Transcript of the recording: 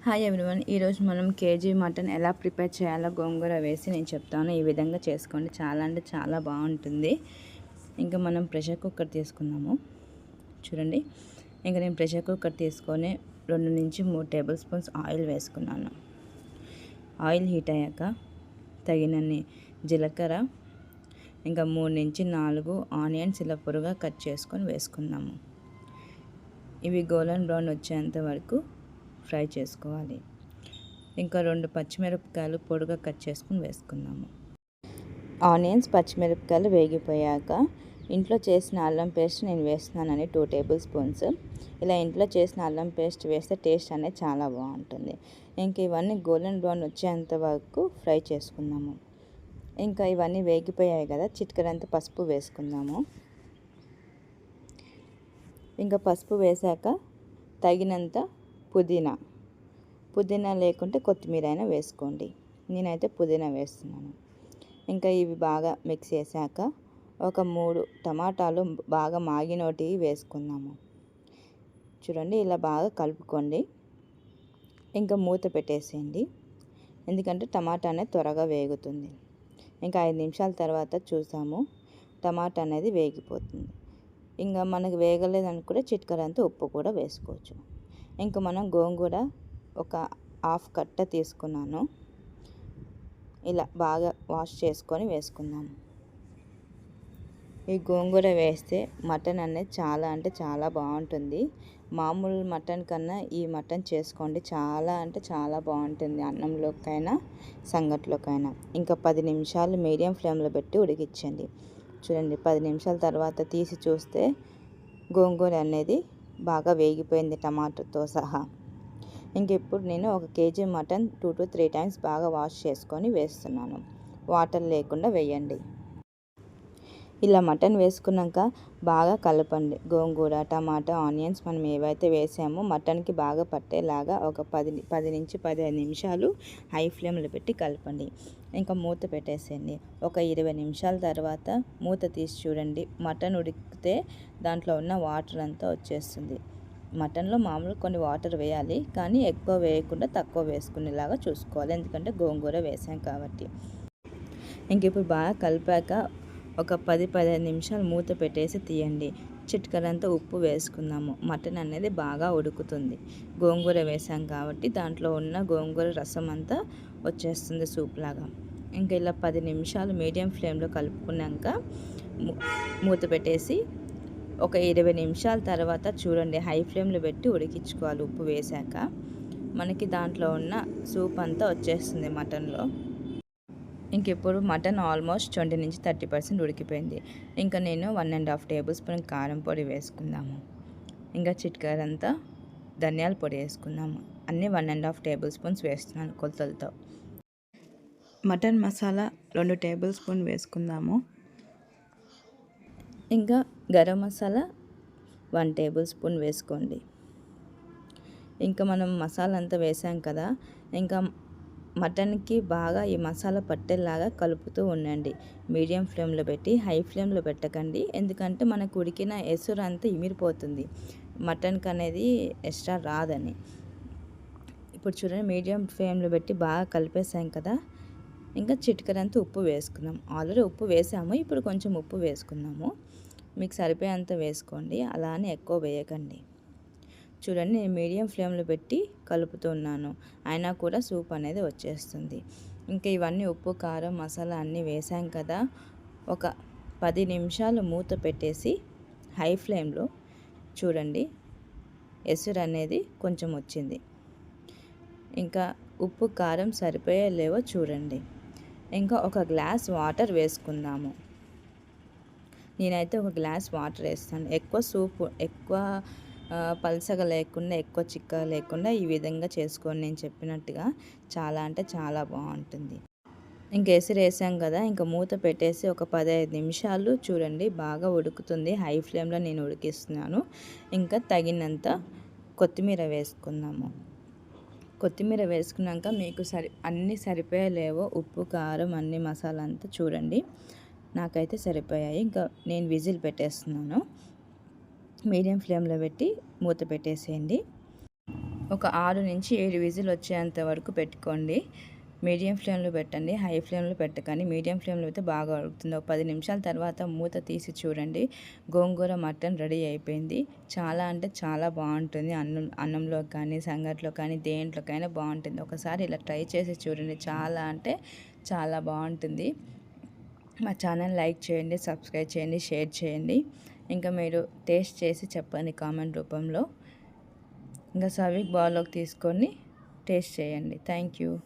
Hi everyone, ఈరోజు మనం KG mutton ఎలా ప్రిపేర్ చేయాలో గోంగూర వేసి నేను చెప్తాను. ఈ విధంగా చేసుకోండి, చాలా అంటే చాలా బాగుంటుంది. ఇంకా మనం ప్రెషర్ కుక్కర్ తీసుకుందాము. చూడండి, ఇంకా నేను ప్రెషర్ కుక్కర్ తీసుకొని 2 నుంచి 3 టేబుల్ స్పూన్స్ ఆయిల్ వేసుకున్నాను. ఆయిల్ హీట్ అయ్యాక తగినన్ని జీలకర్ర, ఇంకా 3 నుంచి 4 ఆనియన్స్ ఇలా పొరుగా కట్ చేసుకొని వేసుకుందాము. ఇవి గోల్డెన్ బ్రౌన్ వచ్చేంత వరకు ఫ్రై చేసుకోవాలి. ఇంకా 2 పచ్చిమిరపకాయలు పొడిగా కట్ చేసుకుని వేసుకుందాము. ఆనియన్స్, పచ్చిమిరపకాయలు వేగిపోయాక ఇంట్లో చేసిన అల్లం పేస్ట్ నేను వేస్తున్నానని 2 టేబుల్ స్పూన్స్. ఇలా ఇంట్లో చేసిన అల్లం పేస్ట్ వేస్తే టేస్ట్ అనేది చాలా బాగుంటుంది. ఇంకా ఇవన్నీ గోల్డెన్ బ్రౌన్ వచ్చేంత వరకు ఫ్రై చేసుకుందాము. ఇంకా ఇవన్నీ వేగిపోయాయి కదా, చిటికెడంత పసుపు వేసుకుందాము. ఇంకా పసుపు వేసాక తగినంత పుదీనా లేకుంటే కొత్తిమీర అయినా వేసుకోండి. నేనైతే పుదీనా వేస్తున్నాను. ఇంకా ఇవి బాగా మిక్స్ చేశాక ఒక 3 టమాటాలు బాగా మాగినోటివి వేసుకుందాము. చూడండి, ఇలా బాగా కలుపుకోండి. ఇంకా మూత పెట్టేసేయండి, ఎందుకంటే టమాటా అనేది త్వరగా వేగుతుంది. ఇంకా 5 నిమిషాల తర్వాత చూసాము, టమాటా అనేది వేగిపోతుంది. ఇంకా మనకు వేగలేదనుకుంటే చిటికెడంత ఉప్పు కూడా వేసుకోవచ్చు. ఇంకా మనం గోంగూర ఒక హాఫ్ కట్ట తీసుకున్నాను. ఇలా బాగా వాష్ చేసుకొని వేసుకుందాము. ఈ గోంగూర వేస్తే మటన్ అనేది చాలా అంటే చాలా బాగుంటుంది. మామూలు మటన్ కన్నా ఈ మటన్ చేసుకోండి, చాలా అంటే చాలా బాగుంటుంది. అన్నంలోకైనా సంగట్లోకైనా. ఇంకా 10 నిమిషాలు మీడియం ఫ్లేమ్లో పెట్టి ఉడికించండి. చూడండి, 10 నిమిషాల తర్వాత తీసి చూస్తే గోంగూర అనేది బాగా వేగిపోయింది టమాటోతో సహా. ఇంక ఇప్పుడు నేను 1 కేజీ మటన్ 2 to 3 టైమ్స్ బాగా వాష్ చేసుకొని వేస్తున్నాను. వాటర్ లేకుండా వేయండి. ఇలా మటన్ వేసుకున్నాక బాగా కలపండి. గోంగూర, టమాటా, ఆనియన్స్ మనం ఏవైతే వేసామో మటన్కి బాగా పట్టేలాగా ఒక 10 నుంచి 15 నిమిషాలు హై ఫ్లేమ్లో పెట్టి కలపండి. ఇంకా మూత పెట్టేసేయండి. ఒక 20 నిమిషాల తర్వాత మూత తీసి చూడండి. మటన్ ఉడికితే దాంట్లో ఉన్న వాటర్ అంతా వచ్చేస్తుంది. మటన్లో మామూలు కొన్ని వాటర్ వేయాలి, కానీ ఎక్కువ వేయకుండా తక్కువ వేసుకునేలాగా చూసుకోవాలి, ఎందుకంటే గోంగూర వేసాం కాబట్టి. ఇంక ఇప్పుడు బాగా కలిపాక ఒక 10-15 నిమిషాలు మూత పెట్టేసి తీయండి. చిటికెడంతా ఉప్పు వేసుకుందాము. మటన్ అనేది బాగా ఉడుకుతుంది. గోంగూర వేసాం కాబట్టి దాంట్లో ఉన్న గోంగూర రసం అంతా వచ్చేస్తుంది సూప్ లాగా. ఇంకా ఇలా 10 నిమిషాలు మీడియం ఫ్లేమ్లో కలుపుకున్నాక మూత పెట్టేసి ఒక 20 నిమిషాల తర్వాత చూడండి, హై ఫ్లేమ్లో పెట్టి ఉడికించుకోవాలి. ఉప్పు వేశాక మనకి దాంట్లో ఉన్న సూప్ అంతా వచ్చేస్తుంది మటన్లో. ఇంకెప్పుడు మటన్ ఆల్మోస్ట్ 20 నుంచి 30% ఉడికిపోయింది. ఇంకా నేను 1.5 టేబుల్ స్పూన్ కారం పొడి వేసుకుందాము. ఇంకా చిటికెడంతా ధనియాల పొడి వేసుకుందాము. అన్నీ 1.5 టేబుల్ స్పూన్స్ వేస్తున్నాను కొలతలతో. మటన్ మసాలా 2 టేబుల్ స్పూన్ వేసుకుందాము. ఇంకా గరం మసాలా 1 టేబుల్ స్పూన్ వేసుకోండి. ఇంకా మనం మసాలా అంతా వేసాం కదా, ఇంకా మటన్కి బాగా ఈ మసాలా పట్టేలాగా కలుపుతూ ఉండండి. మీడియం ఫ్లేమ్లో పెట్టి, హై ఫ్లేమ్లో పెట్టకండి, ఎందుకంటే మనకు ఉడికిన ఎసురు అంతా ఇమిరిపోతుంది, మటన్కి అనేది ఎక్స్ట్రా రాదని. ఇప్పుడు చూడండి, మీడియం ఫ్లేమ్లో పెట్టి బాగా కలిపేసాం కదా. ఇంకా చిటికెడంతా ఉప్పు వేసుకుందాం. ఆల్రెడీ ఉప్పు వేసాము, ఇప్పుడు కొంచెం ఉప్పు వేసుకుందాము. మీకు సరిపోయేంత వేసుకోండి, అలా అని ఎక్కువ వేయకండి. చూడండి, నేను మీడియం ఫ్లేమ్లో పెట్టి కలుపుతున్నాను, అయినా కూడా సూప్ అనేది వచ్చేస్తుంది. ఇంకా ఇవన్నీ ఉప్పు, కారం, మసాలా అన్నీ వేసాం కదా. ఒక 10 నిమిషాలు మూత పెట్టేసి హై ఫ్లేమ్లో చూడండి, ఎసురు అనేది కొంచెం వచ్చింది. ఇంకా ఉప్పు, కారం సరిపోయే లేవో చూడండి. ఇంకా ఒక గ్లాస్ వాటర్ వేసుకుందాము. నేనైతే ఒక గ్లాస్ వాటర్ వేస్తాను. ఎక్కువ పల్చగా లేకుండా, ఎక్కువ చిక్కగా లేకుండా ఈ విధంగా చేసుకొని నేను చెప్పినట్టుగా చాలా అంటే చాలా బాగుంటుంది. ఇంక ఎసురు వేసాం కదా, ఇంకా మూత పెట్టేసి ఒక 15 నిమిషాలు చూడండి, బాగా ఉడుకుతుంది. హై ఫ్లేమ్లో నేను ఉడికిస్తున్నాను. ఇంకా తగినంత కొత్తిమీర వేసుకుందాము. కొత్తిమీర వేసుకున్నాక మీకు అన్నీ సరిపోయలేవో, ఉప్పు, కారం, అన్ని మసాలా అంతా చూడండి, నాకైతే సరిపోయాయి. ఇంకా నేను విజిల్ పెట్టేస్తున్నాను. మీడియం ఫ్లేమ్లో పెట్టి మూత పెట్టేసేయండి. ఒక 6-7 విజిల్ వచ్చేంత వరకు పెట్టుకోండి. మీడియం ఫ్లేమ్లో పెట్టండి, హై ఫ్లేమ్లో పెట్టకండి. మీడియం ఫ్లేమ్లో అయితే బాగా ఉడుకుతుంది. ఒక 10 నిమిషాల తర్వాత మూత తీసి చూడండి. గోంగూర మటన్ రెడీ అయిపోయింది. చాలా అంటే చాలా బాగుంటుంది. అన్నంలో కానీ, సంగట్లో కానీ, దేంట్లోకైనా బాగుంటుంది. ఒకసారి ఇలా ట్రై చేసి చూడండి. చాలా అంటే చాలా బాగుంటుంది. మా ఛానల్ లైక్ చేయండి, సబ్స్క్రైబ్ చేయండి, షేర్ చేయండి. ఇంకా మీరు టేస్ట్ చేసి చెప్పండి కామెంట్ రూపంలో. ఇంకా సర్వింగ్ బౌల్లోకి తీసుకొని టేస్ట్ చేయండి. Thank you.